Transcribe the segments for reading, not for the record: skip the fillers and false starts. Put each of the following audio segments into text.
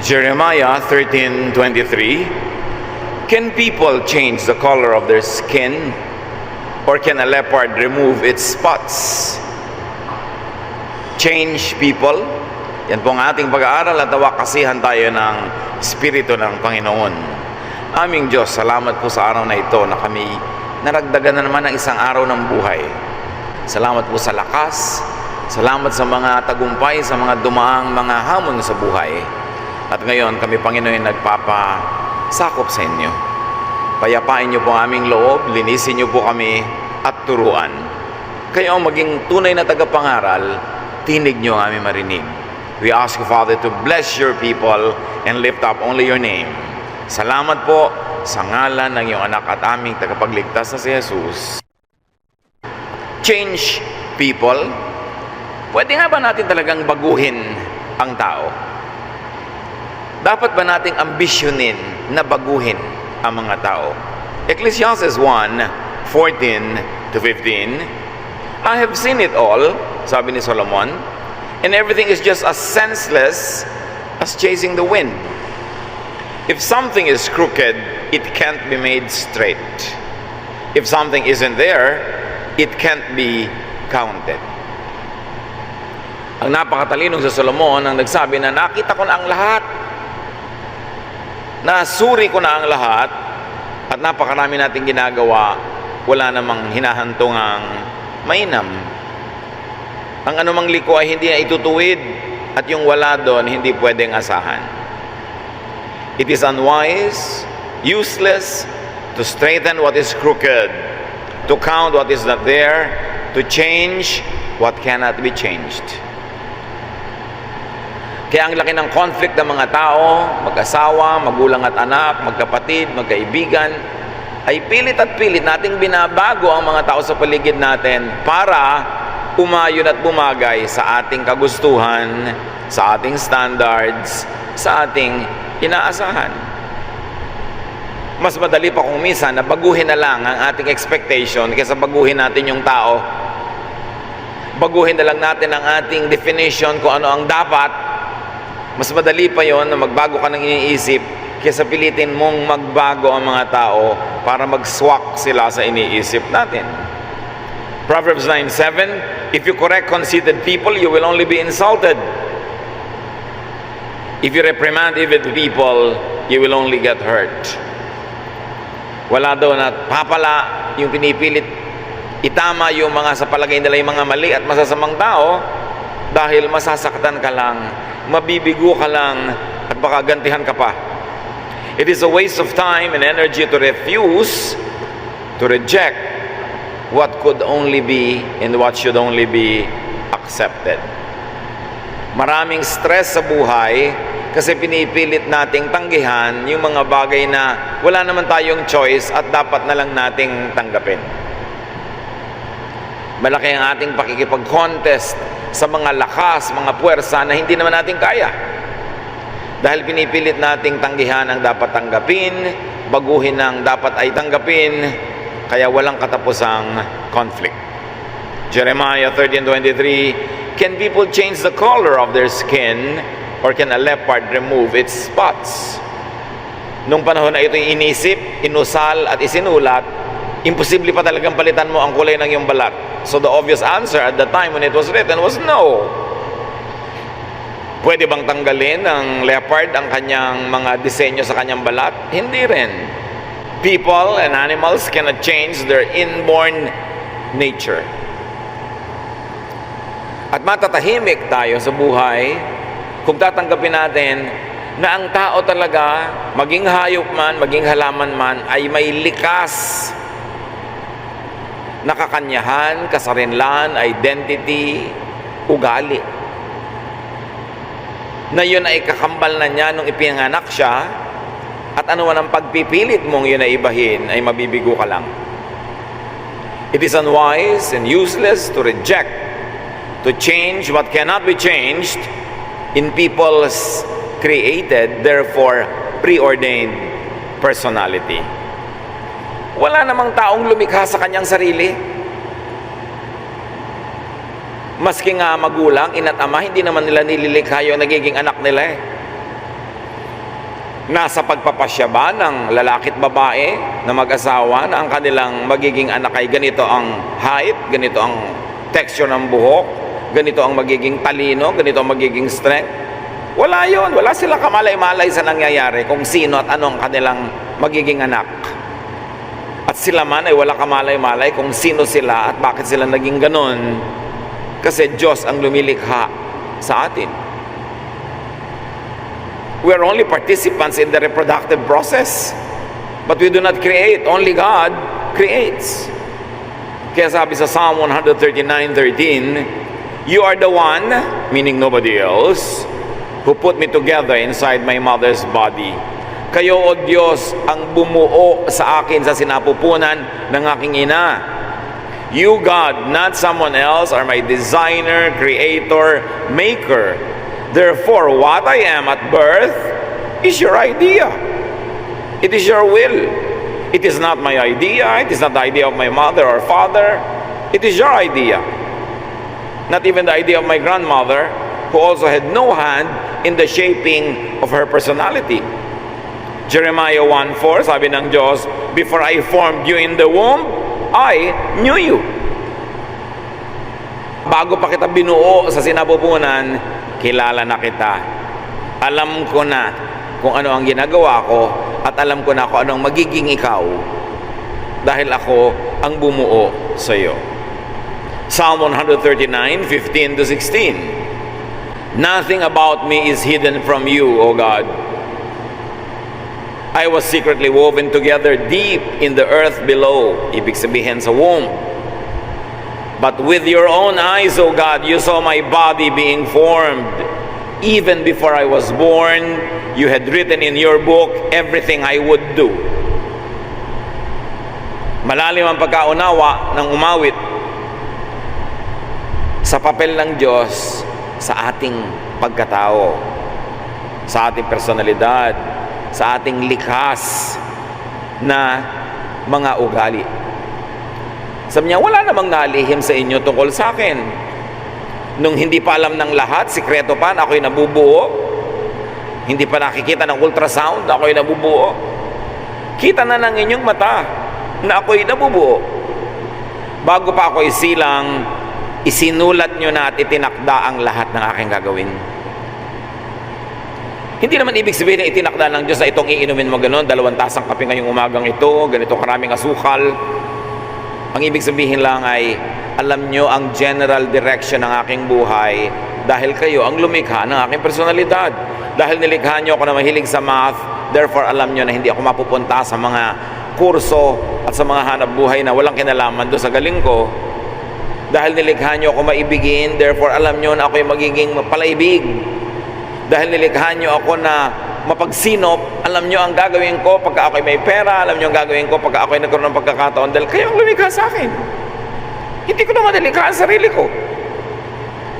Jeremiah 13:23. Can people change the color of their skin, or can a leopard remove its spots? Change people. Yan po ang ating pag-aaral at nawakasihan tayo ng Espiritu ng Panginoon. Aming Diyos, salamat po sa araw na ito na kami naragdagan na naman ng isang araw ng buhay. Salamat po sa lakas. Salamat sa mga tagumpay, sa mga dumaang mga hamon sa buhay. At ngayon kami, Panginoon, nagpapasakop sa inyo. Payapain niyo po ang aming loob, linisin niyo po kami at turuan. Kayo ang maging tunay na tagapangaral, tinig niyo ang aming marinig. We ask you, Father, to bless your people and lift up only your name. Salamat po sa ngalan ng iyong anak at aming tagapagligtas na si Jesus. Change people. Pwede nga ba natin talagang baguhin ang tao? Dapat ba nating ambisyonin na baguhin ang mga tao? Ecclesiastes 1:14-15. I have seen it all, sabi ni Solomon, and everything is just as senseless as chasing the wind. If something is crooked, it can't be made straight. If something isn't there, it can't be counted. Ang napakatalinong sa Solomon ang nagsabi na nakita ko na ang lahat. Nasuri ko na ang lahat at napakarami nating ginagawa, wala namang hinahantong ang mainam. Ang anumang liko ay hindi na itutuwid at yung wala doon hindi pwedeng asahan. It is unwise, useless to straighten what is crooked, to count what is not there, to change what cannot be changed. Kaya ang laki ng conflict ng mga tao, mag-asawa, magulang at anak, magkapatid, magkaibigan, ay pilit at pilit nating binabago ang mga tao sa paligid natin para umayon at bumagay sa ating kagustuhan, sa ating standards, sa ating inaasahan. Mas madali pa kung minsan na baguhin na lang ang ating expectation kaysa baguhin natin yung tao. Baguhin na lang natin ang ating definition kung ano ang dapat. Mas madali pa yon na magbago ka ng iniisip kaysa pilitin mong magbago ang mga tao para mag-swak sila sa iniisip natin. Proverbs 9:7, if you correct conceited people, you will only be insulted. If you reprimand evil people, you will only get hurt. Wala daw na papala yung pinipilit itama yung mga sa palagay nila yung mga mali at masasamang tao dahil masasaktan ka lang, mabibigo ka lang, at baka gantihan ka pa. It is a waste of time and energy to refuse, to reject what could only be and what should only be accepted. Maraming stress sa buhay kasi pinipilit nating tanggihan yung mga bagay na wala naman tayong choice at dapat na lang nating tanggapin. Malaki ang ating pakikipag-contest sa mga lakas, mga puwersa na hindi naman natin kaya. Dahil pinipilit nating tanggihan ang dapat tanggapin, baguhin ang dapat ay tanggapin, kaya walang katapusang conflict. Jeremiah 13:23, can people change the color of their skin, or can a leopard remove its spots? Nung panahon na ito inisip, inusal at isinulat, imposible pa talagang palitan mo ang kulay ng iyong balat. So the obvious answer at the time when it was written was no. Pwede bang tanggalin ng leopard ang kanyang mga disenyo sa kanyang balat? Hindi rin. People and animals cannot change their inborn nature. At matatahimik tayo sa buhay kung tatanggapin natin na ang tao talaga, maging hayop man, maging halaman man, ay may likas na kakanyahan, kasarinlan, identity, ugali. Na yun ay kakambal na niya nung ipinanganak siya, at ano man ang pagpipilit mong yun ay ibahin, ay mabibigo ka lang. It is unwise and useless to reject, to change what cannot be changed in people's created, therefore preordained personality. Wala namang taong lumikha sa kanyang sarili. Maski nga magulang, ina't ama, hindi naman nila nililikha yung nagiging anak nila eh. Nasa pagpapasya ba ng lalaki at babae na mag-asawa na ang kanilang magiging anak ay ganito ang height, ganito ang texture ng buhok, ganito ang magiging talino, ganito ang magiging strength? Wala yon. Wala sila kamalay-malay sa nangyayari kung sino at anong kanilang magiging anak. At sila man ay wala kamalay-malay kung sino sila at bakit sila naging ganon. Kasi Diyos ang lumilikha sa atin. We are only participants in the reproductive process. But we do not create. Only God creates. Kaya sabi sa Psalm 139:13, "You are the one," meaning nobody else, "who put me together inside my mother's body." Kayo, O Diyos, ang bumuo sa akin sa sinapupunan ng aking ina. You, God, not someone else, are my designer, creator, maker. Therefore, what I am at birth is your idea. It is your will. It is not my idea. It is not the idea of my mother or father. It is your idea. Not even the idea of my grandmother, who also had no hand in the shaping of her personality. Jeremiah 1:4, sabi ng Diyos, "Before I formed you in the womb, I knew you." Bago pa kita binuo sa sinapupunan, kilala na kita. Alam ko na kung ano ang ginagawa ko at alam ko na kung ano ang magiging ikaw dahil ako ang bumuo sa iyo. Psalm 139:15-16. "Nothing about me is hidden from you, O God. I was secretly woven together deep in the earth below." Ibig sabihin sa womb. "But with your own eyes, O God, you saw my body being formed. Even before I was born, you had written in your book everything I would do." Malalim ang pagkaunawa ng umawit sa papel ng Diyos sa ating pagkatao, sa ating personalidad, sa ating likas na mga ugali. Sabi niya, wala namang nalihim sa inyo tungkol sa akin. Nung hindi pa alam ng lahat, sikreto pa na ako'y nabubuo. Hindi pa nakikita ng ultrasound na ako'y nabubuo. Kita na ng inyong mata na ako'y nabubuo. Bago pa ako'y silang, isinulat nyo na at itinakda ang lahat ng aking gagawin. Hindi naman ibig sabihin na itinakda ng Diyos na itong iinumin mo ganon, 2 tasang kape ngayong umagang ito, ganito karaming asukal. Ang ibig sabihin lang ay, alam nyo ang general direction ng aking buhay dahil kayo ang lumikha ng aking personalidad. Dahil nilikha nyo ako na mahilig sa math, therefore alam nyo na hindi ako mapupunta sa mga kurso at sa mga hanap buhay na walang kinalaman doon sa galing ko. Dahil nilikha nyo ako maibigin, therefore alam nyo na ako'y magiging palaibig. Dahil nilikha nyo ako na mapagsinop, alam nyo ang gagawin ko pagka ako'y may pera, alam nyo ang gagawin ko pagka ako'y nagkaroon ng pagkakataon dahil kayo ang lumikha sa akin. Hindi ko naman nilikha ang sarili ko.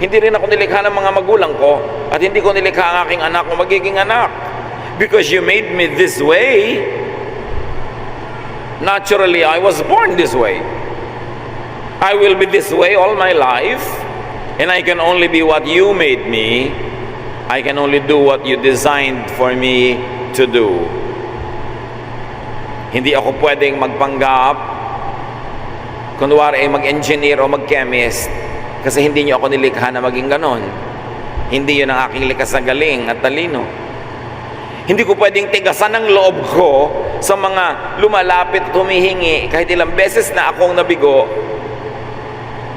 Hindi rin ako nilikha ng mga magulang ko at hindi ko nilikha ang aking anak o magiging anak. Because you made me this way, naturally I was born this way. I will be this way all my life and I can only be what you made me. I can only do what you designed for me to do. Hindi ako pwedeng magpanggap, kunwari ay mag-engineer o mag-chemist, kasi hindi nyo ako nilikha na maging ganon. Hindi yun ang aking likas na galing at talino. Hindi ko pwedeng tigasan ang loob ko sa mga lumalapit at humihingi kahit ilang beses na akong nabigo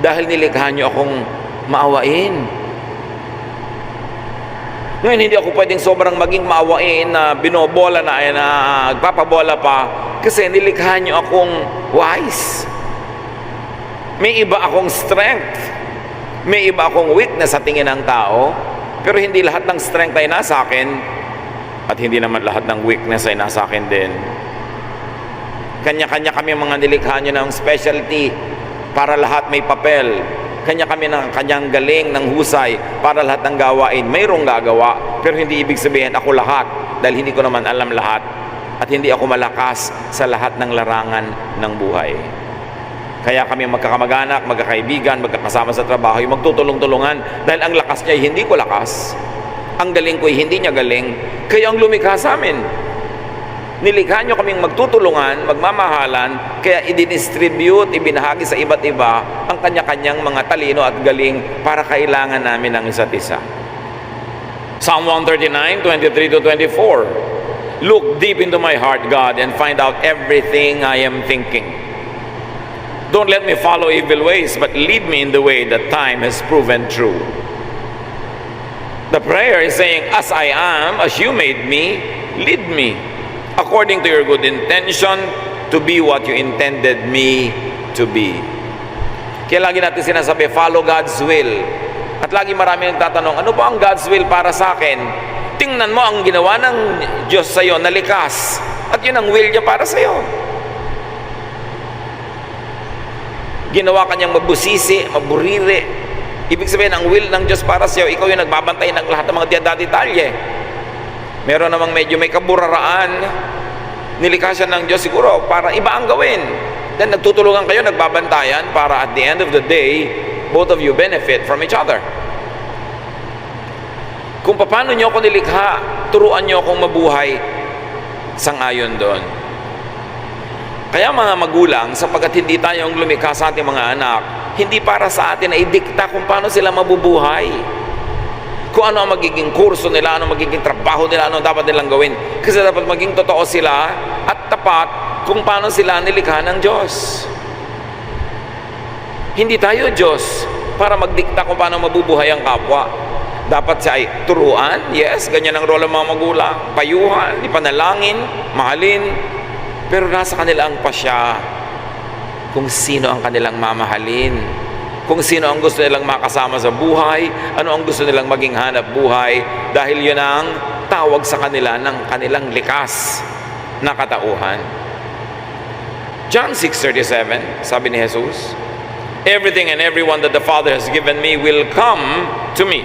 dahil nilikha nyo akong maawain. Ngayon, hindi ako pwedeng sobrang maging maawain na binobola na ay nagpapabola pa kasi nilikha nyo akong wise. May iba akong strength. May iba akong weakness sa tingin ng tao. Pero hindi lahat ng strength ay nasa akin at hindi naman lahat ng weakness ay nasa akin din. Kanya-kanya kami mga nilikha nyo ng specialty para lahat may papel. Kanya kami ng kanyang galing, ng husay, para lahat ng gawain. Mayroong gagawa, pero hindi ibig sabihin ako lahat, dahil hindi ko naman alam lahat, at hindi ako malakas sa lahat ng larangan ng buhay. Kaya kami magkakamag-anak, magkakaibigan, magkakasama sa trabaho, yung magtutulong-tulungan, dahil ang lakas niya ay hindi ko lakas. Ang galing ko'y hindi niya galing. Kayo ang lumikha sa amin. Nilikha nyo kaming magtutulungan, magmamahalan, kaya i-distribute, ibinahagi sa iba't iba ang kanya-kanyang mga talino at galing para kailangan namin ng isa't isa. Psalm 139, 23-24. Look deep into my heart, God, and find out everything I am thinking. Don't let me follow evil ways, but lead me in the way that time has proven true. The prayer is saying, as I am, as you made me, lead me according to your good intention to be what you intended me to be. Kaya lagi natin sinasabi, follow God's will. At lagi marami nagtatanong, ano ba ang God's will para sa akin? Tingnan mo ang ginawa ng Diyos sa iyo na likas. At yun ang will niya para sa iyo. Ginawa kanyang mabusisi, maburire. Ibig sabihin, ang will ng Diyos para sa iyo, ikaw yung nagbabantay ng lahat ng mga detalye. Meron namang medyo may kaburaraan, nilikha siya ng Diyos siguro para iba ang gawin. Then nagtutulungan kayo, nagbabantayan para at the end of the day, both of you benefit from each other. Kung paano nyo ako nilikha, turuan nyo akong mabuhay sang-ayon doon. Kaya mga magulang, sapagkat hindi tayo ang lumikha sa ating mga anak, hindi para sa atin na idikta kung paano sila mabubuhay. Kung ano ang magiging kurso nila, ano ang magiging trabaho nila, ano dapat nilang gawin. Kasi dapat maging totoo sila at tapat kung paano sila nilikha ng Diyos. Hindi tayo Diyos para magdikta kung paano mabubuhay ang kapwa. Dapat siya ay turuan, yes, ganyan ang role ng mga magulang, payuhan, ipanalangin, mahalin, pero nasa kanila ang pasya kung sino ang kanilang mamahalin. Kung sino ang gusto nilang makasama sa buhay, ano ang gusto nilang maging hanap buhay, dahil yun ang tawag sa kanila ng kanilang likas na katauhan. John 6:37, sabi ni Jesus, everything and everyone that the Father has given me will come to me,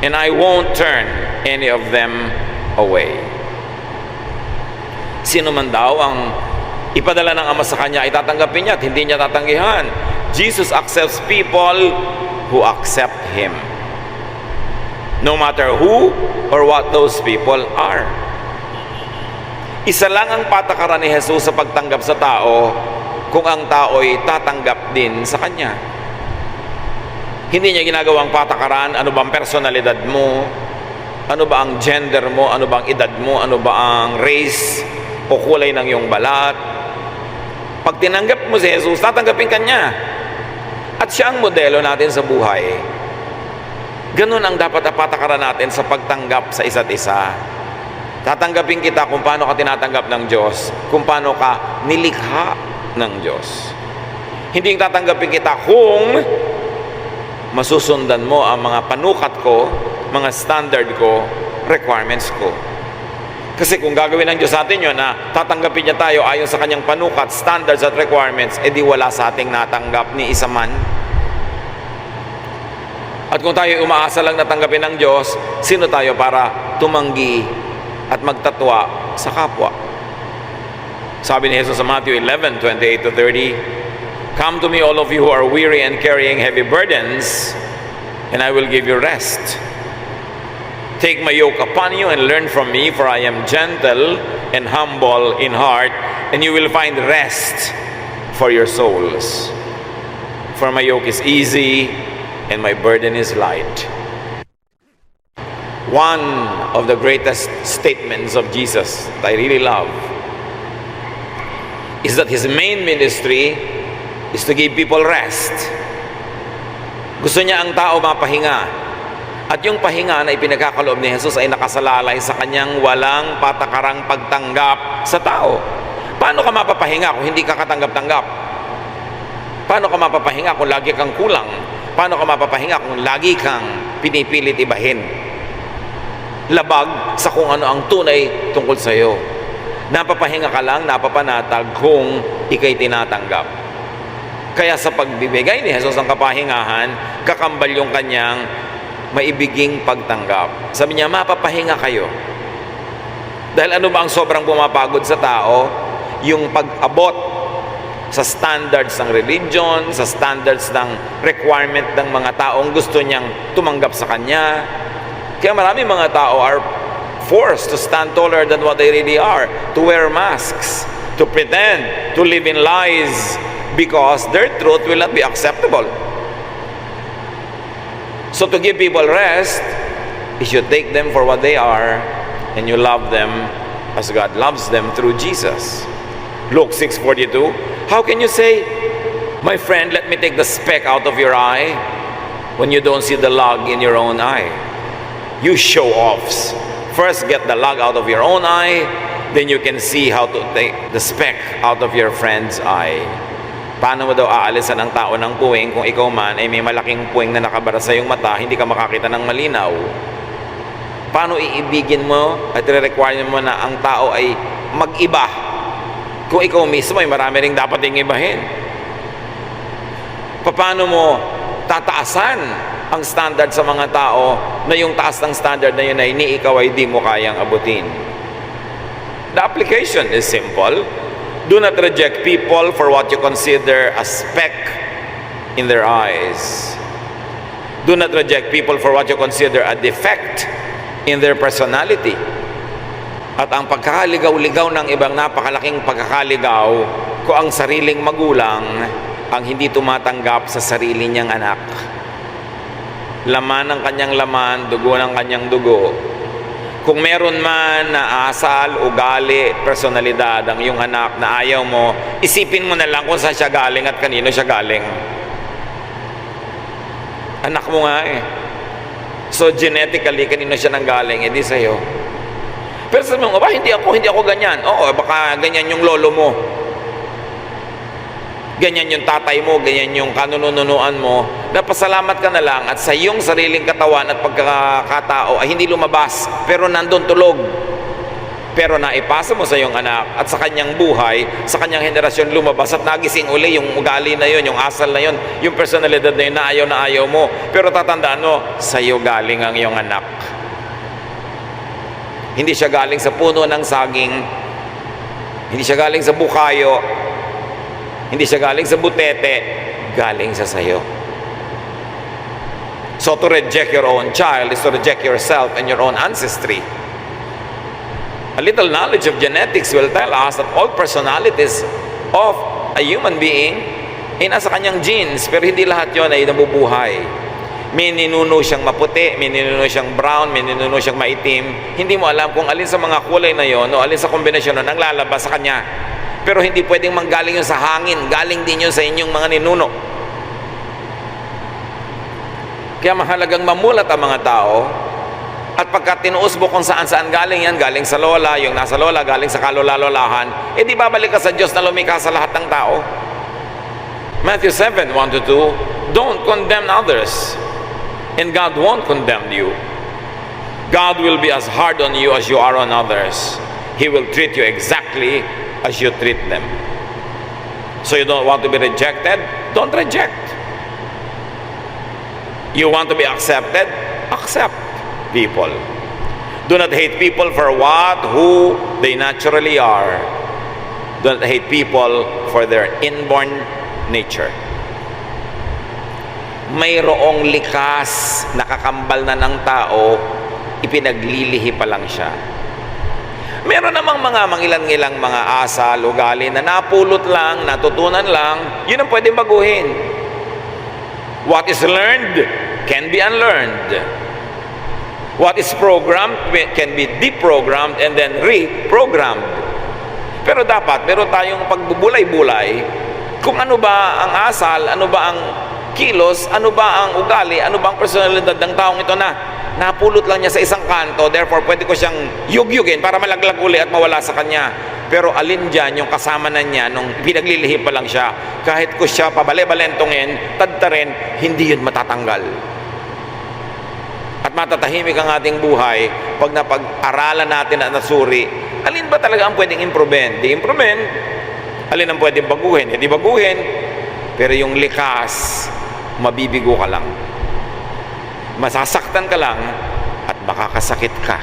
and I won't turn any of them away. Sino man daw ang ipadala ng Ama sa Kanya ay tatanggapin niya at hindi niya tatanggihan. Jesus accepts people who accept Him, no matter who or what those people are. Isa lang ang patakaran ni Jesus sa pagtanggap sa tao, kung ang tao'y tatanggap din sa Kanya. Hindi niya ginagawang patakaran, ano ba ang personalidad mo, ano ba ang gender mo, ano ba ang edad mo, ano ba ang race o kulay ng iyong balat. Pag tinanggap mo si Jesus, tatanggapin ka niya. At siya ang modelo natin sa buhay. Ganun ang dapat patakaran natin sa pagtanggap sa isa't isa. Tatanggapin kita kung paano ka tinatanggap ng Diyos, kung paano ka nilikha ng Diyos. Hindi tatanggapin kita kung masusundan mo ang mga panukat ko, mga standard ko, requirements ko. Kasi kung gagawin ng Diyos sa atin yun na tatanggapin niya tayo ayon sa kanyang panukat, standards at requirements, edi wala sa ating natanggap ni isa man. At kung tayo umaasa lang natanggapin ng Diyos, sino tayo para tumanggi at magtatwa sa kapwa? Sabi ni Jesus sa Matthew 11:28-30, come to me all of you who are weary and carrying heavy burdens, and I will give you rest. Take my yoke upon you and learn from me, for I am gentle and humble in heart, and you will find rest for your souls. For my yoke is easy and my burden is light. One of the greatest statements of Jesus that I really love is that His main ministry is to give people rest. Gusto niya ang tao mapahinga. At yung pahinga na ipinagkakaloob ni Jesus ay nakasalalay sa kanyang walang patakarang pagtanggap sa tao. Paano ka mapapahinga kung hindi ka katanggap-tanggap? Paano ka mapapahinga kung lagi kang kulang? Paano ka mapapahinga kung lagi kang pinipilit ibahin? Labag sa kung ano ang tunay tungkol sa iyo. Napapahinga ka lang, napapanatag kung ikay tinatanggap. Kaya sa pagbibigay ni Jesus ng kapahingahan, kakambal yung kanyang maibiging pagtanggap. Sabi niya, mapapahinga kayo. Dahil ano ba ang sobrang pumapagod sa tao? Yung pag-abot sa standards ng religion, sa standards ng requirement ng mga taong gusto niyang tumanggap sa kanya, Kaya marami mga tao are forced to stand taller than what they really are, to wear masks, to pretend, to live in lies, because their truth will not be acceptable. So to give people rest, you should take them for what they are, and you love them as God loves them through Jesus. Luke 6:42, how can you say, my friend, let me take the speck out of your eye, when you don't see the log in your own eye? You show-offs. First, get the log out of your own eye, then you can see how to take the speck out of your friend's eye. Paano mo daw aalisan ang tao ng puwing kung ikaw man ay may malaking puwing na nakabara sa iyong mata, hindi ka makakita ng malinaw? Paano iibigin mo at re-require mo na ang tao ay mag-iba kung ikaw mismo ay marami ring dapat ding ibahin? Paano mo tataasan ang standard sa mga tao na yung taas ng standard na yun ay ni ikaw ay di mo kayang abutin? The application is simple. Do not reject people for what you consider a speck in their eyes. Do not reject people for what you consider a defect in their personality. At ang pagkakaligaw-ligaw ng ibang napakalaking pagkakaligaw kung ang sariling magulang ang hindi tumatanggap sa sarili niyang anak. Laman ng kanyang laman, dugo ng kanyang dugo. Kung meron man na asal, ugali, personalidad ang iyong anak na ayaw mo, isipin mo na lang kung saan siya galing at kanino siya galing. Anak mo nga eh. So genetically, kanino siya nanggaling, edi sa'yo. Pero sabi mo, hindi ako ganyan. Oo, baka ganyan yung lolo mo. Ganyan yung tatay mo, ganyan yung kanununuan mo. Napasalamat ka na lang at sa iyong sariling katawan at pagkakatao ay hindi lumabas, pero nandun tulog. Pero naipasa mo sa iyong anak at sa kanyang buhay, sa kanyang henerasyon lumabas at nagising uli yung ugali na yun, yung asal na yun, yung personalidad na yun na ayaw mo. Pero tatandaan mo, sa iyo galing ang iyong anak. Hindi siya galing sa puno ng saging, hindi siya galing sa bukayo, hindi siya galing sa butete, galing sa sayo. So to reject your own child is to reject yourself and your own ancestry. A little knowledge of genetics will tell us that all personalities of a human being ay nasa kanyang genes, pero hindi lahat yon ay nabubuhay. May ninuno siyang maputi, may ninuno siyang brown, may ninuno siyang maitim. Hindi mo alam kung alin sa mga kulay na yon o alin sa kombinasyon na ang lalabas sa kanya. Pero hindi pwedeng manggaling yun sa hangin, galing din yun sa inyong mga ninuno. Kaya mahalagang mamulat ang mga tao, at pagka tinuos mo kung saan-saan galing yan, galing sa lola, yung nasa lola, galing sa kalula-lolahan, di babalik ka sa Diyos na lumikha sa lahat ng tao. Matthew 7:1-2, don't condemn others, and God won't condemn you. God will be as hard on you as you are on others. He will treat you exactly as you treat them. So you don't want to be rejected? Don't reject. You want to be accepted? Accept people. Do not hate people for who they naturally are. Do not hate people for their inborn nature. Mayroong likas, nakakambal na ng tao, ipinaglilihi pa lang siya. Meron namang mga mangilang-ilang mga asal, ugali na napulot lang, natutunan lang, yun ang pwedeng baguhin. What is learned can be unlearned. What is programmed can be deprogrammed and then reprogrammed. Pero dapat, meron tayong pagbubulay-bulay kung ano ba ang asal, ano ba ang kilos, ano ba ang ugali, ano ba ang personalidad ng taong ito na napulot lang niya sa isang kanto, therefore pwede ko siyang yugyugin para malaglag uli at mawala sa kanya. Pero alin dyan yung kasama na niya nung pinaglilihi pa lang siya, kahit ko siya pabale-balentongin, tadtarin, hindi yun matatanggal. At matatahimik ang ating buhay pag napag-aralan natin at nasuri, alin ba talaga ang pwedeng improvein? Di improvein. Alin ang pwedeng baguhin? Hindi baguhin. Pero yung likas, mabibigo ka lang. Masasaktan ka lang at makakasakit ka.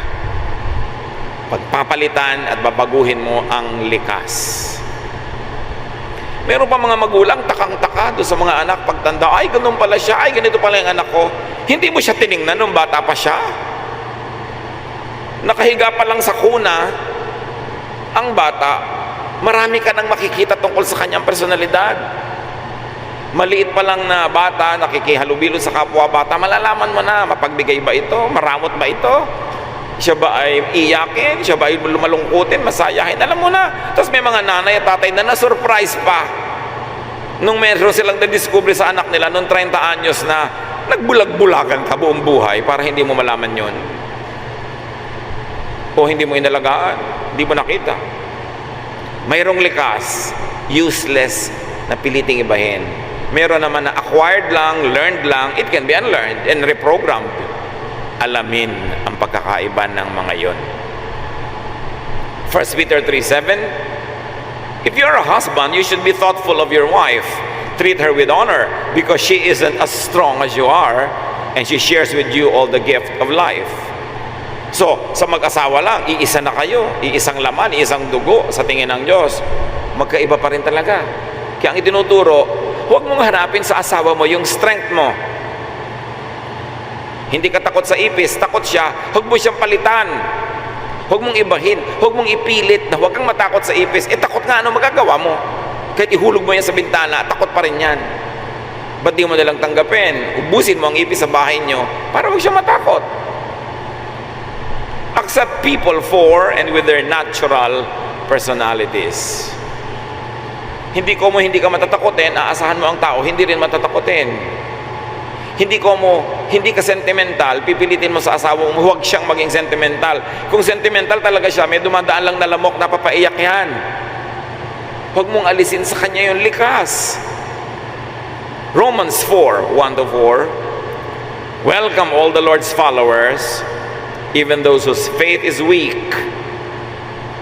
Pagpapalitan at babaguhin mo ang likas. Meron pa mga magulang takang-taka doon sa mga anak pagtanda, ay ganun pala siya, ay ganito pala yung anak ko. Hindi mo siya tiningnan nung bata pa siya. Nakahiga pa lang sa kuna, ang bata, marami ka nang makikita tungkol sa kanyang personalidad. Maliit pa lang na bata, nakikihalubilo sa kapwa bata, malalaman mo na, mapagbigay ba ito? Maramot ba ito? Siya ba ay iyakin? Siya ba ay lumalungkutin? Masayahin? Alam mo na. Tapos may mga nanay at tatay na na-surprise pa. Nung meron silang na-discover sa anak nila, nung 30 anyos na, nagbulag-bulagan ka buong buhay para hindi mo malaman yon. O hindi mo inalagaan, hindi mo nakita. Mayroong likas, useless, na piliting ibahin. Meron naman na acquired lang, learned lang, it can be unlearned and reprogrammed. Alamin ang pagkakaiba ng mga yon. 1 Peter 3:7, if you're a husband, you should be thoughtful of your wife. Treat her with honor because she isn't as strong as you are and she shares with you all the gift of life. So, sa mag-asawa lang, iisa na kayo, iisang laman, iisang dugo sa tingin ng Diyos. Magkaiba pa rin talaga. Kaya ang itinuturo, huwag mong hanapin sa asawa mo yung strength mo. Hindi ka takot sa ipis, takot siya, huwag mo siyang palitan. Huwag mong ibahin, huwag mong ipilit na huwag kang matakot sa ipis. Takot nga, ano magagawa mo? Kahit ihulog mo yan sa bintana, takot pa rin yan. Ba't di mo nalang tanggapin? Ubusin mo ang ipis sa bahay nyo para huwag siya matakot. Accept people for and with their natural personalities. Hindi ka matatakotin, aasahan mo ang tao, hindi rin matatakotin. Hindi ka sentimental, pipilitin mo sa asawa mo, huwag siyang maging sentimental. Kung sentimental talaga siya, may dumadaan lang na lamok, napapaiyak yan. Huwag mong alisin sa kanya yung likas. Romans 4:1-4, welcome all the Lord's followers, even those whose faith is weak.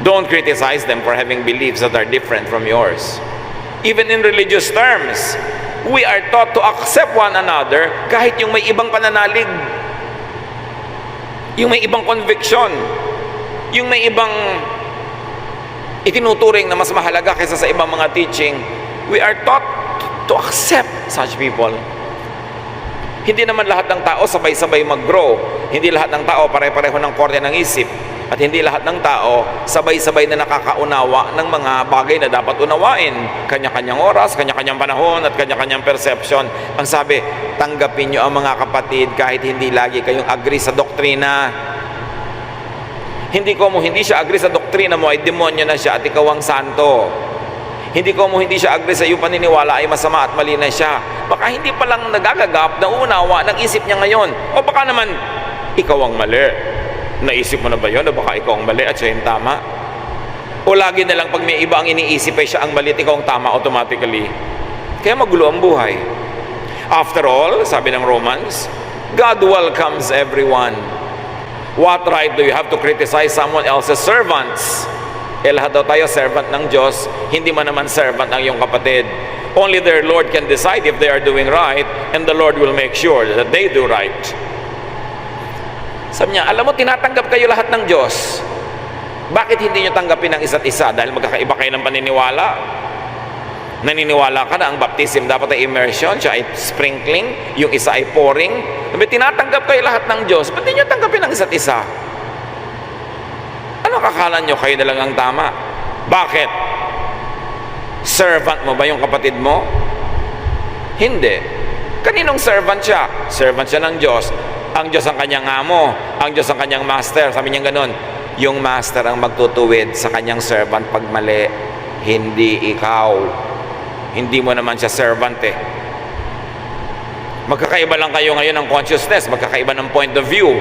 Don't criticize them for having beliefs that are different from yours. Even in religious terms, we are taught to accept one another kahit yung may ibang pananalig, yung may ibang conviction, yung may ibang itinuturing na mas mahalaga kaysa sa ibang mga teaching. We are taught to accept such people. Hindi naman lahat ng tao sabay-sabay mag-grow. Hindi lahat ng tao pare-pareho ng korte ng isip. At hindi lahat ng tao sabay-sabay na nakakaunawa ng mga bagay na dapat unawain. Kanya-kanyang oras, kanya-kanyang panahon, at kanya-kanyang perception. Ang sabi, tanggapin nyo ang mga kapatid kahit hindi lagi kayong agree sa doktrina. Hindi siya agree sa doktrina mo ay demonyo na siya at ikaw ang santo. Hindi siya agree sa iyong paniniwala ay masama at mali na siya. Baka hindi pa lang nagagagap na unawa ng isip niya ngayon. O baka naman, ikaw ang mali. Naisip mo na ba yun? O baka ikaw ang mali at siya yung tama? O lagi na lang pag may iba ang iniisip ay siya ang mali at ikaw ang tama automatically. Kaya magulo ang buhay. After all, sabi ng Romans, God welcomes everyone. What right do you have to criticize someone else's servants? Lahat daw tayo servant ng Diyos, hindi man naman servant ng iyong kapatid. Only their Lord can decide if they are doing right, and the Lord will make sure that they do right. Sabi niya, alam mo, tinatanggap kayo lahat ng Diyos. Bakit hindi nyo tanggapin ang isa't isa? Dahil magkakaiba kayo ng paniniwala. Naniniwala ka na ang baptism dapat ay immersion, siya ay sprinkling, yung isa ay pouring. Sabi, tinatanggap kayo lahat ng Diyos. Ba't hindi nyo tanggapin ang isa't isa? Ano kakala nyo? Kayo na lang ang tama. Bakit? Servant mo ba yung kapatid mo? Hindi. Kaninong servant siya? Servant siya ng Diyos. Ang Diyos ang kanyang amo. Ang Diyos ang kanyang master. Sabi niya ganun, yung master ang magtutuwid sa kanyang servant pag mali. Hindi ikaw. Hindi mo naman siya servant eh. Magkakaiba lang kayo ngayon ng consciousness. Magkakaiba ng point of view.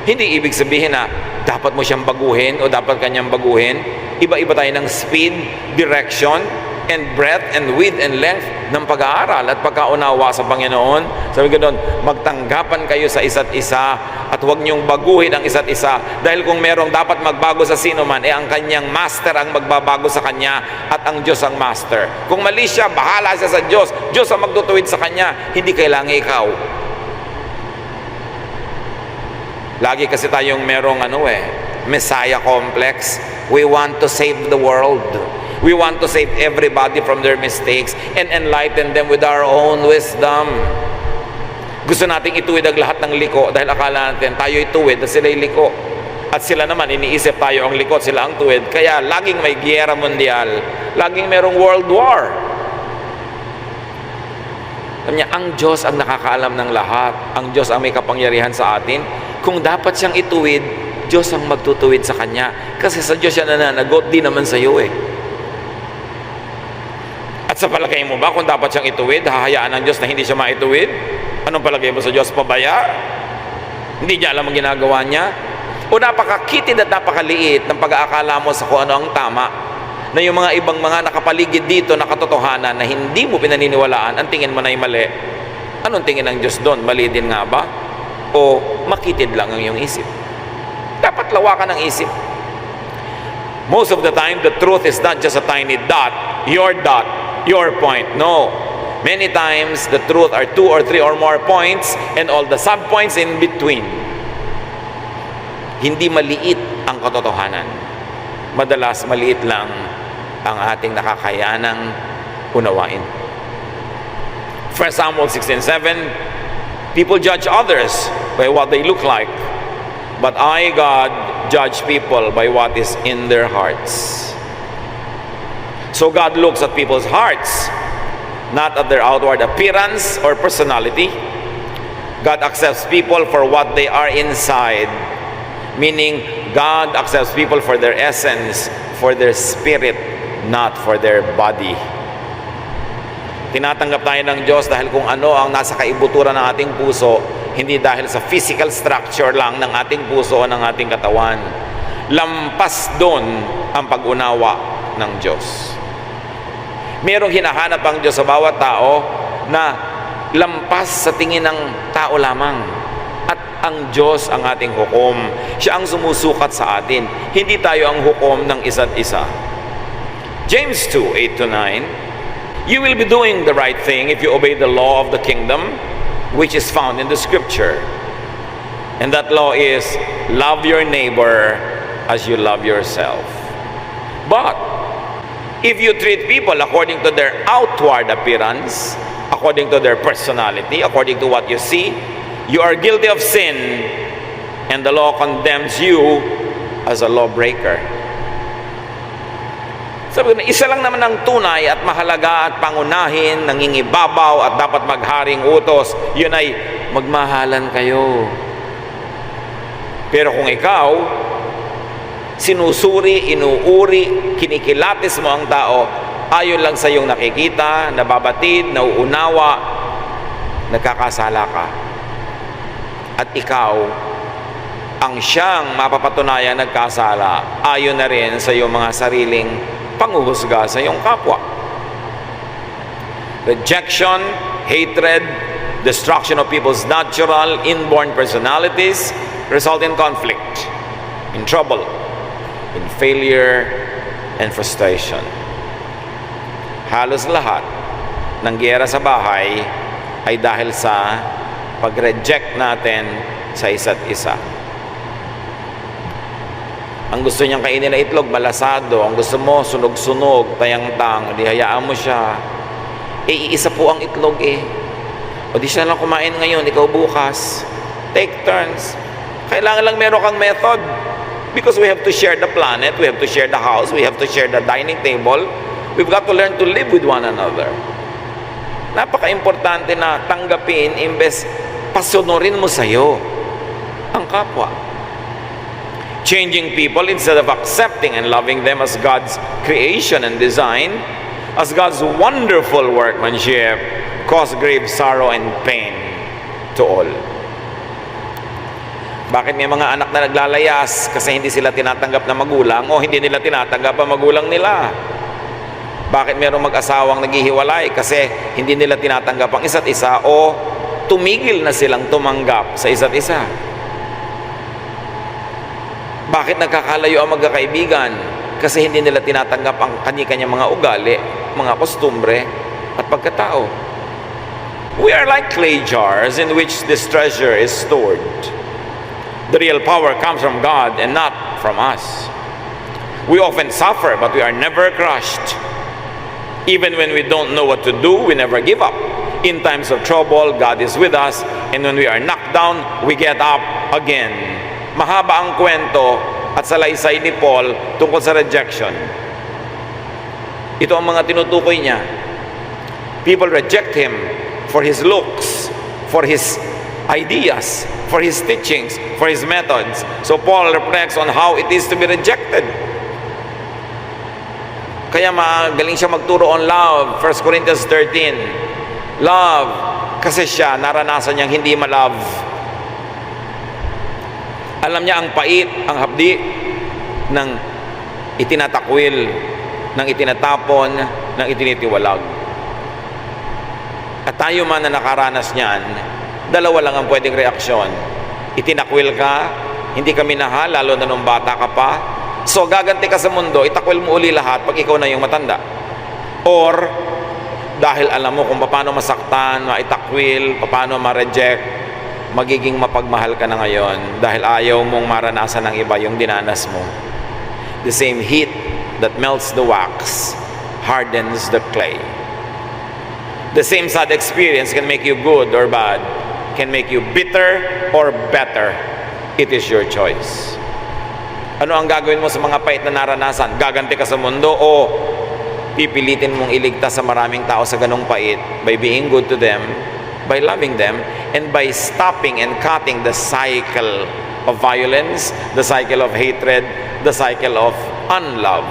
Hindi ibig sabihin na dapat mo siyang baguhin o dapat kanyang baguhin. Iba-iba tayo ng speed, direction, and breadth, and width, and length ng pag-aaral at pagkaunawa sa Panginoon. Sabi ko doon, magtanggapan kayo sa isa't isa at huwag niyong baguhin ang isa't isa. Dahil kung merong dapat magbago sa sino man, ang kanyang master ang magbabago sa kanya at ang Diyos ang master. Kung mali siya, bahala siya sa Diyos. Diyos ang magtutuwid sa kanya, hindi kailangan ikaw. Lagi kasi tayong merong Messiah complex. We want to save the world. We want to save everybody from their mistakes and enlighten them with our own wisdom. Gusto nating ituwid ang lahat ng liko dahil akala natin tayo ituwid at sila'y liko. At sila naman, iniisip tayo ang likod, sila ang tuwid. Kaya laging may giyera mundial, laging merong world war. Kanya, ang Diyos ang nakakaalam ng lahat. Ang Diyos ang may kapangyarihan sa atin. Kung dapat siyang ituwid, Diyos ang magtutuwid sa Kanya. Kasi sa Diyos siya nananagot, di naman sa iyo eh. At sa palagay mo ba, kung dapat siyang ituwid, hahayaan ng Diyos na hindi siya maituwid? Anong palagay mo sa Diyos? Pabaya? Hindi niya alam ang ginagawa niya? O napakakitid at napakaliit ng pag-aakala mo sa kung ano ang tama, na yung mga ibang mga nakapaligid dito na katotohanan na hindi mo pinaniniwalaan, ang tingin mo na ay mali. Anong tingin ng Diyos doon? Mali din nga ba? O makitid lang ang iyong isip? Dapat lawakan ang isip. Most of the time, the truth is not just a tiny dot, your point. No. Many times, the truth are 2 or 3 or more points and all the sub-points in between. Hindi maliit ang katotohanan. Madalas maliit lang ang ating nakakayanang unawain. 1 Samuel 16:7, people judge others by what they look like, but I, God, judge people by what is in their hearts. So God looks at people's hearts, not at their outward appearance or personality. God accepts people for what they are inside. Meaning, God accepts people for their essence, for their spirit, not for their body. Tinatanggap tayo ng Diyos dahil kung ano ang nasa kaibuturan ng ating puso, hindi dahil sa physical structure lang ng ating puso o ng ating katawan. Lampas doon ang pag-unawa ng Diyos. Merong hinahanap ang Diyos sa bawat tao na lampas sa tingin ng tao lamang. At ang Diyos ang ating hukom. Siya ang sumusukat sa atin. Hindi tayo ang hukom ng isa't isa. James 2:8-9, you will be doing the right thing if you obey the law of the kingdom, which is found in the scripture. And that law is, love your neighbor as you love yourself. But if you treat people according to their outward appearance, according to their personality, according to what you see, you are guilty of sin, and the law condemns you as a lawbreaker. Sabi ko, isa lang naman ang tunay at mahalaga at pangunahin, nangingibabaw at dapat magharing utos, yun ay magmahalan kayo. Pero kung ikaw, sinusuri, inuuri, kinikilatis mo ang tao, ayon lang sa iyong nakikita, nababatid, nauunawa, nagkakasala ka. At ikaw, ang siyang mapapatunayan nagkasala, ayon na rin sa iyong mga sariling panghuhusga sa iyong kapwa. Rejection, hatred, destruction of people's natural, inborn personalities result in conflict, in trouble, in failure, and frustration. Halos lahat ng giyera sa bahay ay dahil sa pag-reject natin sa isa't isa. Ang gusto niyang kainin na itlog, malasado. Ang gusto mo, sunog-sunog, tayang-tang. Di hayaan mo siya. Iisa po ang itlog eh. O di siya lang kumain ngayon, ikaw bukas. Take turns. Kailangan lang meron kang method. Because we have to share the planet, we have to share the house, we have to share the dining table. We've got to learn to live with one another. Napaka-importante na tanggapin, imbes pasunurin mo sa'yo ang kapwa. Changing people instead of accepting and loving them as God's creation and design, as God's wonderful workmanship, cause grave sorrow and pain to all. Bakit may mga anak na naglalayas kasi hindi sila tinatanggap na magulang o hindi nila tinatanggap ang magulang nila? Bakit mayroong mag-asawang naghihiwalay kasi hindi nila tinatanggap ang isa't isa o tumigil na silang tumanggap sa isa't isa? Bakit nagkakalayo ang magkakaibigan? Kasi hindi nila tinatanggap ang kanya-kanyang mga ugali, mga kostumbre, at pagkatao. We are like clay jars in which this treasure is stored. The real power comes from God and not from us. We often suffer, but we are never crushed. Even when we don't know what to do, we never give up. In times of trouble, God is with us, and when we are knocked down, we get up again. mahaba ang kwento at salaysay ni Paul tungkol sa rejection. Ito ang mga tinutukoy niya. People reject him for his looks, for his ideas, for his teachings, for his methods. So Paul reflects on how it is to be rejected. Kaya magaling siya magturo on love. 1 Corinthians 13. Love. Kasi siya, naranasan niyang hindi ma-love. Alam niya ang pait, ang hapdi ng itinatakwil, ng itinatapon, ng itinitiwalag. At tayo man na nakaranas niyan, dalawa lang ang pwedeng reaksyon. Itinakwil ka, hindi ka minahal, lalo na nung bata ka pa. So gaganti ka sa mundo, itakwil mo uli lahat pag ikaw na yung matanda. Or, dahil alam mo kung paano masaktan, maitakwil, paano ma-reject, magiging mapagmahal ka na ngayon dahil ayaw mong maranasan ng iba yung dinanas mo. The same heat that melts the wax hardens the clay. The same sad experience can make you good or bad, can make you bitter or better. It is your choice. Ano ang gagawin mo sa mga pait na naranasan? Gaganti ka sa mundo o pipilitin mong iligtas sa maraming tao sa ganong pait by being good to them, by loving them, and by stopping and cutting the cycle of violence, the cycle of hatred, the cycle of unlove.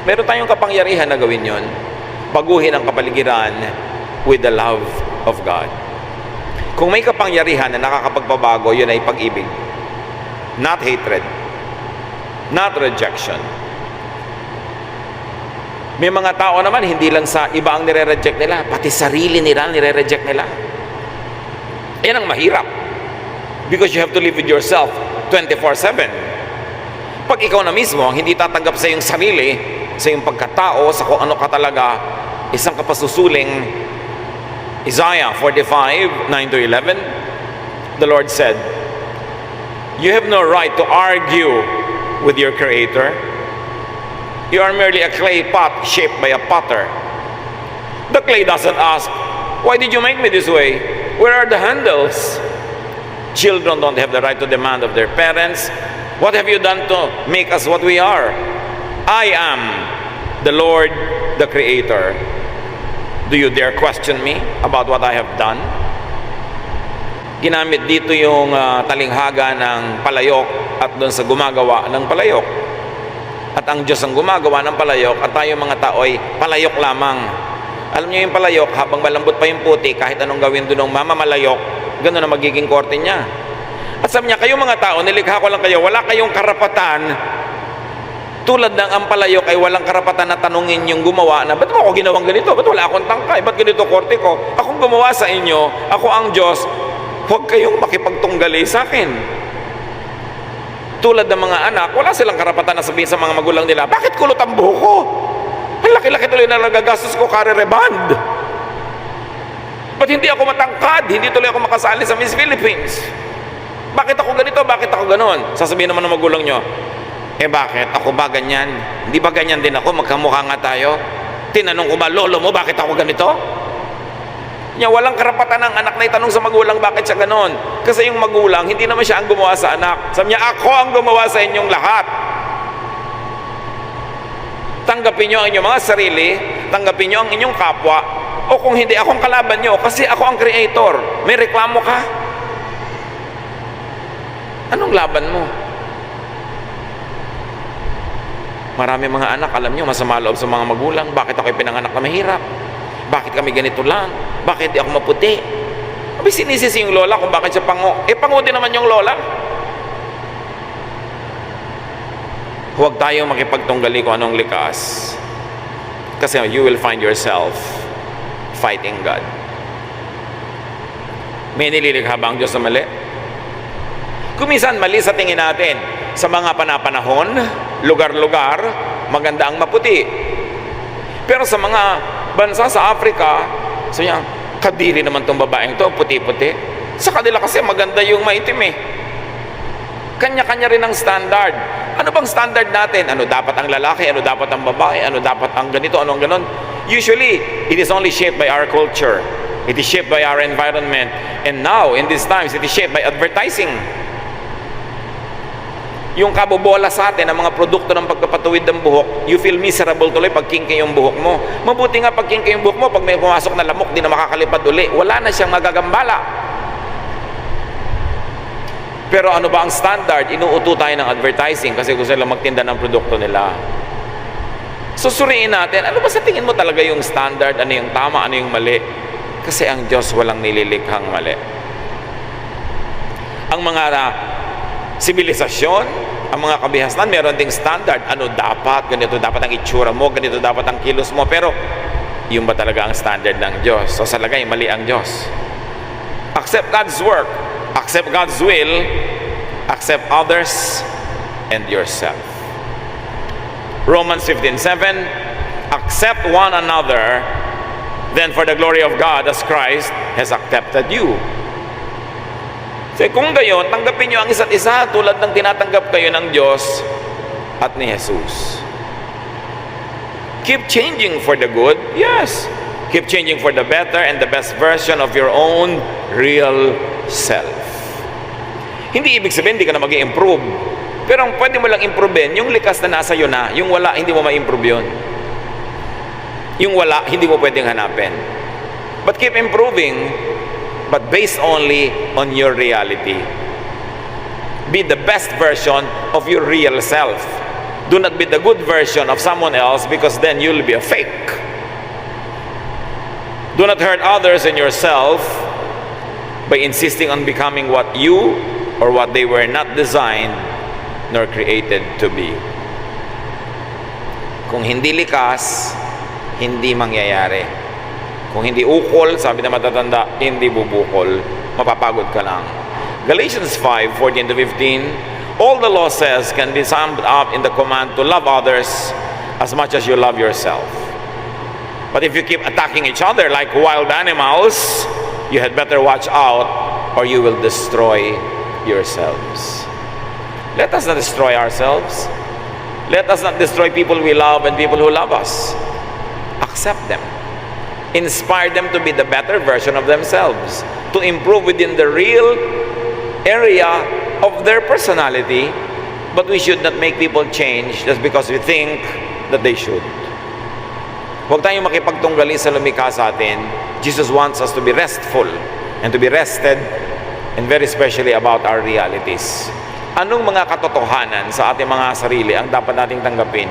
Meron tayong kapangyarihan na gawin yon. Baguhin ang kapaligiran with the love of God. Kung may kapangyarihan na nakakapagpabago, yun ay pag-ibig. Not hatred. Not rejection. May mga tao naman, hindi lang sa iba ang nire-reject nila, pati sarili nila nire-reject nila. Yan ang mahirap. Because you have to live with yourself 24/7. Pag ikaw na mismo ang hindi tatanggap sa iyong sarili, sa iyong pagkatao, sa kung ano ka talaga, isang kapasusuling Isaiah 45:9-11, the Lord said, "You have no right to argue with your Creator. You are merely a clay pot shaped by a potter. The clay doesn't ask, 'Why did you make me this way? Where are the handles?' Children don't have the right to demand of their parents, 'What have you done to make us what we are?' I am the Lord, the Creator. Do you dare question me about what I have done?" Ginamit dito yung talinghaga ng palayok at doon sa gumagawa ng palayok. At ang Diyos ang gumagawa ng palayok at tayo mga tao ay palayok lamang. Alam niyo yung palayok, habang malambot pa yung puti, kahit anong gawin doon ng mamamalayok, gano'n na magiging korte niya. At sabi niya, kayong mga tao, nilikha ko lang kayo, wala kayong karapatan, tulad ng ang palayok ay walang karapatan na tanungin yung gumawa na, ba't mo ako ginawang ganito? Ba't wala akong tangkay? Ba't ganito korte ko? Akong gumawa sa inyo, ako ang Diyos, huwag kayong makipagtunggali sa akin. Tulad ng mga anak, wala silang karapatan na sabihin sa mga magulang nila, bakit kulot ang buhok ko? Ang laki-laki tuloy na nagagastos ko kare-reband. Ba't hindi ako matangkad? Hindi tuloy ako makasali sa Miss Philippines. Bakit ako ganito? Bakit ako ganon? Sasabihin naman ng magulang nyo, bakit? Ako ba ganyan? Hindi ba ganyan din ako? Magkamukha nga tayo. Tinanong ko ba, lolo mo, bakit ako ganito? Walang karapatan ng anak na itanong sa magulang bakit siya ganon. Kasi yung magulang, hindi naman siya ang gumawa sa anak. Sabi niya, ako ang gumawa sa inyong lahat. Tanggapin niyo ang inyong mga sarili, tanggapin niyo ang inyong kapwa, o kung hindi, akong kalaban niyo, kasi ako ang creator. May reklamo ka? Anong laban mo? Marami mga anak, alam niyo, masama loob sa mga magulang. Bakit ako pinanganak na mahirap? Bakit kami ganito lang? Bakit di ako maputi? Abi sinisisi yung lola kung bakit siya pango. Pango din naman yung lola. Huwag tayong makipagtunggali kung anong likas. Kasi you will find yourself fighting God. May nililikha ba ang Diyos na mali? Kuminsan mali sa tingin natin. Sa mga panapanahon, lugar-lugar, maganda ang maputi. Pero sa mga bansa sa Africa, so yan, kadiri naman tong babaeng to, puti-puti. Sa kanila kasi maganda yung maitim eh. Kanya-kanya rin ang standard. Ano bang standard natin? Ano dapat ang lalaki? Ano dapat ang babae? Ano dapat ang ganito? Ano ang ganon? Usually, it is only shaped by our culture. It is shaped by our environment. And now, in these times, it is shaped by advertising. Yung kabobola sa atin, ang mga produkto ng pagpapatuwid ng buhok, you feel miserable tuloy pag kinky yung buhok mo. Mabuti nga pag kinky yung buhok mo, pag may pumasok na lamok, di na makakalipad uli. Wala na siyang magagambala. Pero ano ba ang standard? Inuuto tayo ng advertising kasi gusto nilang magtinda ng produkto nila. Susuriin natin, ano ba sa tingin mo talaga yung standard? Ano yung tama? Ano yung mali? Kasi ang Diyos walang nililikhang mali. Ang mga sibilisasyon, ang mga kabihasnan, meron ding standard. Ano dapat? Ganito dapat ang itsura mo, ganito dapat ang kilos mo. Pero, yun ba talaga ang standard ng Diyos? So, sa lagay, mali ang Diyos. Accept God's work. Accept God's will. Accept others and yourself. Romans 15:7, accept one another, then for the glory of God as Christ has accepted you. So kung gayon, tanggapin nyo ang isa't isa tulad ng tinatanggap kayo ng Diyos at ni Jesus. Keep changing for the good, yes. Keep changing for the better and the best version of your own real self. Hindi ibig sabihin hindi ka na mag-i-improve. Pero ang pwede mo lang improvein, yung likas na nasa iyo na, yung wala, hindi mo ma-improve yun. Yung wala, hindi mo pwedeng hanapin. But keep improving, but based only on your reality. Be the best version of your real self. Do not be the good version of someone else because then you'll be a fake. Do not hurt others and yourself by insisting on becoming what you or what they were not designed nor created to be. Kung hindi likas, hindi mangyayari. Kung hindi ukol, sabi na matatanda, hindi bubukol. Mapapagod ka lang. Galatians 5:14-15, all the law says can be summed up in the command to love others as much as you love yourself. But if you keep attacking each other like wild animals, you had better watch out or you will destroy yourselves. Let us not destroy ourselves. Let us not destroy people we love and people who love us. Accept them. Inspire them to be the better version of themselves, to improve within the real area of their personality, but we should not make people change just because we think that they should. Huwag tayong makipagtunggali sa lumikha sa atin. Jesus wants us to be restful and to be rested, and very especially about our realities. Anong mga katotohanan sa ating mga sarili ang dapat nating tanggapin?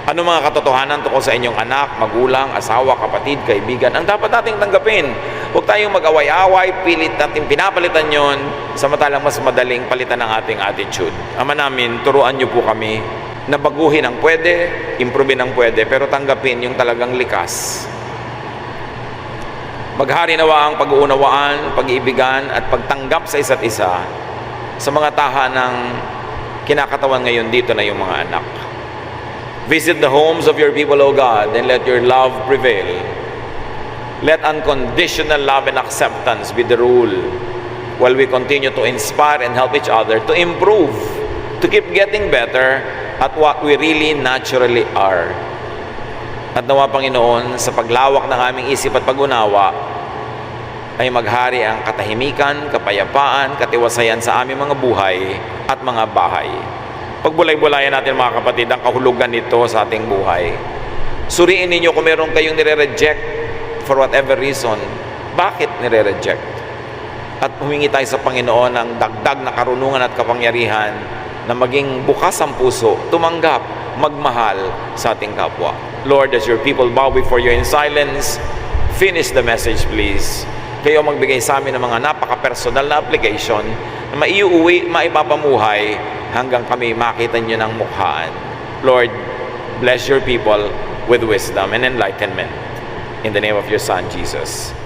Anong mga katotohanan tungkol sa inyong anak, magulang, asawa, kapatid, kaibigan ang dapat nating tanggapin? Huwag tayong mag-away-away, pilit natin pinapalitan yon, samantalang mas madaling palitan ang ating attitude. Ama namin, turuan niyo po kami na baguhin ang pwede, improvein ang pwede, pero tanggapin yung talagang likas. Maghari nawa ang pag-uunawaan, pag-iibigan at pagtanggap sa isa't isa sa mga tahanang kinakatawan ngayon dito na yung mga anak. Visit the homes of your people, O God, and let your love prevail. Let unconditional love and acceptance be the rule while we continue to inspire and help each other to improve, to keep getting better at what we really naturally are. At nawa, Panginoon, sa paglawak ng aming isip at pag-unawa, ay maghari ang katahimikan, kapayapaan, katiwasayan sa aming mga buhay at mga bahay. Pagbulay-bulayan natin, mga kapatid, ang kahulugan nito sa ating buhay. Suriin ninyo kung meron kayong nire-reject for whatever reason. Bakit nire-reject? At humingi tayo sa Panginoon ng dagdag na karunungan at kapangyarihan na maging bukas ang puso, tumanggap, magmahal sa ating kapwa. Lord, as your people bow before you in silence, finish the message, please. Kayo magbigay sa amin ng mga napaka-personal na application na maiuwi, maipapamuhay hanggang kami makita nyo ng mukhaan. Lord, bless your people with wisdom and enlightenment. In the name of your Son, Jesus.